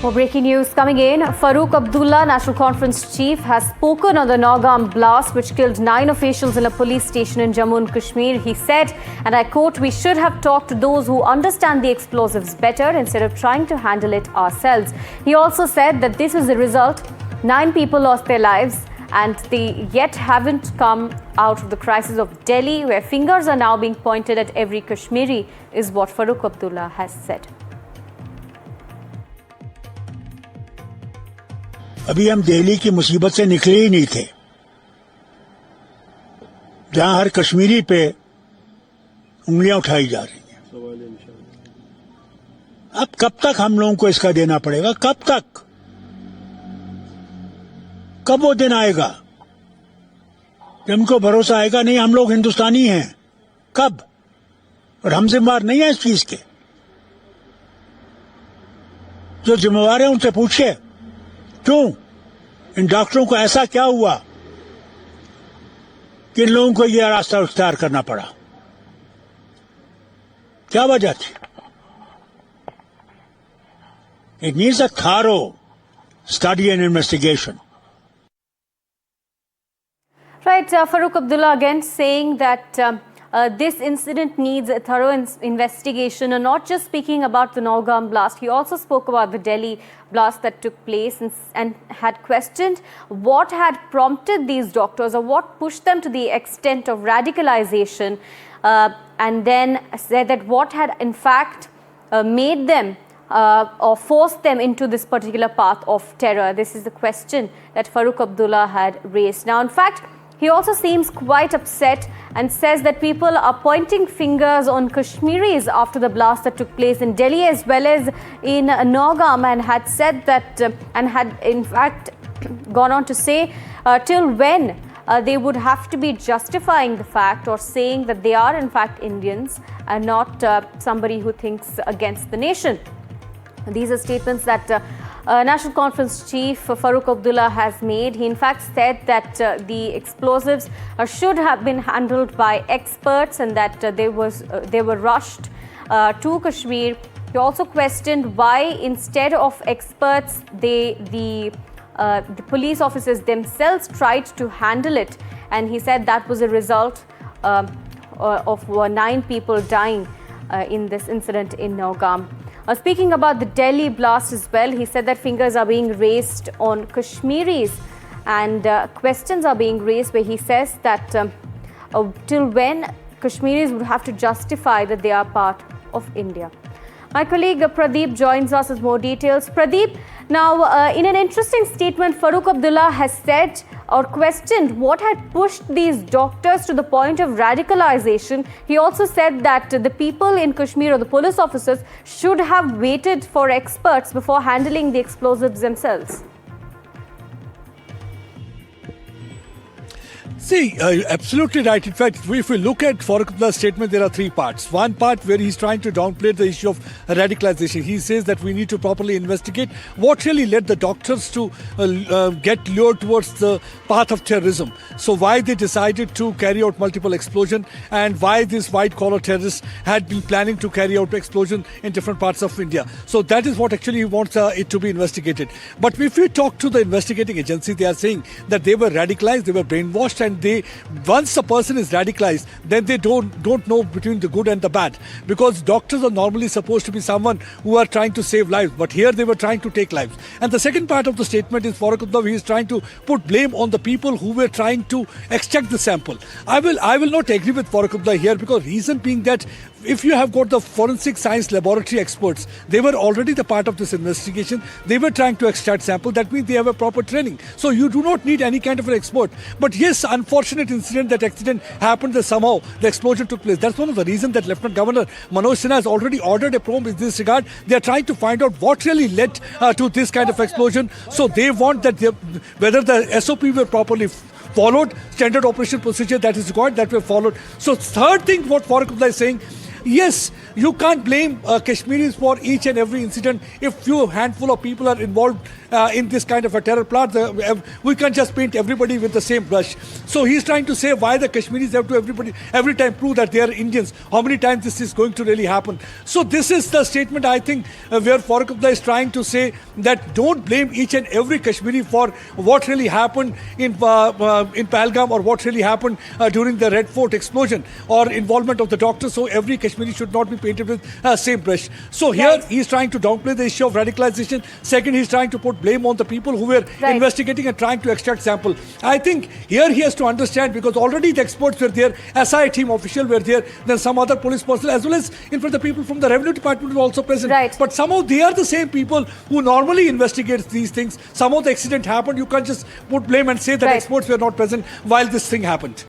More breaking news coming in. Farooq Abdullah, National Conference Chief, has spoken on the Nowgam blast which killed 9 officials in a police station in Jammu and Kashmir. He said, and I quote, "We should have talked to those who understand the explosives better instead of trying to handle it ourselves." He also said that this is the result. 9 people lost their lives and they yet haven't come out of the crisis of Delhi, where fingers are now being pointed at every Kashmiri, is what Farooq Abdullah has said. अभी हम दिल्ली की मुसीबत से निकले ही नहीं थे, जहां हर कश्मीरी पे उंगलियां उठाई जा रही हैं। अब कब तक हम लोगों को इसका देना पड़ेगा? कब तक? कब वो दिन आएगा जब हमको भरोसा आएगा नहीं हम लोग हिंदुस्तानी हैं? कब? और हम जिम्मेवार नहीं है इस चीज के। जो जिम्मेवार है उनसे पूछिए, क्यों इन डॉक्टरों को ऐसा क्या हुआ कि इन लोगों को यह रास्ता इख्तियार करना पड़ा? क्या वजह थी? It needs a thorough study and investigation. Right, Farooq Abdullah again saying that this incident needs a thorough investigation, and not just speaking about the Nowgam blast. He also spoke about the Delhi blast that took place and had questioned what had prompted these doctors or what pushed them to the extent of radicalization, and then said that what had in fact made them or forced them into this particular path of terror. This is the question that Farooq Abdullah had raised. Now, in fact, he also seems quite upset and says that people are pointing fingers on Kashmiris after the blast that took place in Delhi as well as in Nowgam, and had said that and had in fact gone on to say till when they would have to be justifying the fact or saying that they are in fact Indians and not somebody who thinks against the nation. These are statements that National Conference Chief Farooq Abdullah has made. He in fact said that the explosives should have been handled by experts and that they were rushed to Kashmir. He also questioned why instead of experts the police officers themselves tried to handle it, and he said that was a result of 9 people dying in this incident in Nowgam. Speaking about the Delhi blast as well, he said that fingers are being raised on Kashmiris and questions are being raised where he says that till when Kashmiris would have to justify that they are part of India. My colleague Pradeep joins us with more details. Pradeep, now in an interesting statement, Farooq Abdullah has said or questioned what had pushed these doctors to the point of radicalization. He also said that the people in Kashmir or the police officers should have waited for experts before handling the explosives themselves. See, absolutely right. In fact, if we look at Farooq Abdullah's statement, there are 3 parts. One part where he's trying to downplay the issue of radicalization. He says that we need to properly investigate what really led the doctors to get lured towards the path of terrorism. So why they decided to carry out multiple explosions and why these white-collar terrorists had been planning to carry out explosion in different parts of India. So that is what actually he wants it to be investigated. But if we talk to the investigating agency, they are saying that they were radicalized, they were brainwashed, and once a person is radicalized, then they don't know between the good and the bad, because doctors are normally supposed to be someone who are trying to save lives, but here they were trying to take lives. And the second part of the statement is Farooq Abdullah, he is trying to put blame on the people who were trying to extract the sample. I will not agree with Farooq Abdullah here, because reason being that if you have got the forensic science laboratory experts, they were already the part of this investigation. They were trying to extract sample. That means they have a proper training. So you do not need any kind of an expert. But yes, unfortunate incident, that accident happened, that somehow the explosion took place. That's one of the reasons that Lieutenant Governor Manoj Sinha has already ordered a probe in this regard. They are trying to find out what really led to this kind of explosion. So they want that whether the SOP were properly followed, standard operation procedure that is required, that were followed. So third thing, what Farooq Abdullah is saying, Yes, you can't blame Kashmiris for each and every incident. If few handful of people are involved in this kind of a terror plot, we can't just paint everybody with the same brush. So he's trying to say why the Kashmiris have to every time prove that they are Indians. How many times this is going to really happen? So this is the statement, I think, where Farooq Abdullah is trying to say that don't blame each and every Kashmiri for what really happened in Pahalgam or what really happened during the Red Fort explosion or involvement of the doctors. So every Kashmiri should not be painted with same brush. So here he's trying to downplay the issue of radicalization. Second, he's trying to put blame on the people who were investigating and trying to extract sample. I think here he has to understand, because already the experts were there, SI team official were there, then some other police personnel, as well as in fact the people from the revenue department were also present. But somehow they are the same people who normally investigate these things. Somehow the accident happened. You can't just put blame and say that experts were not present while this thing happened.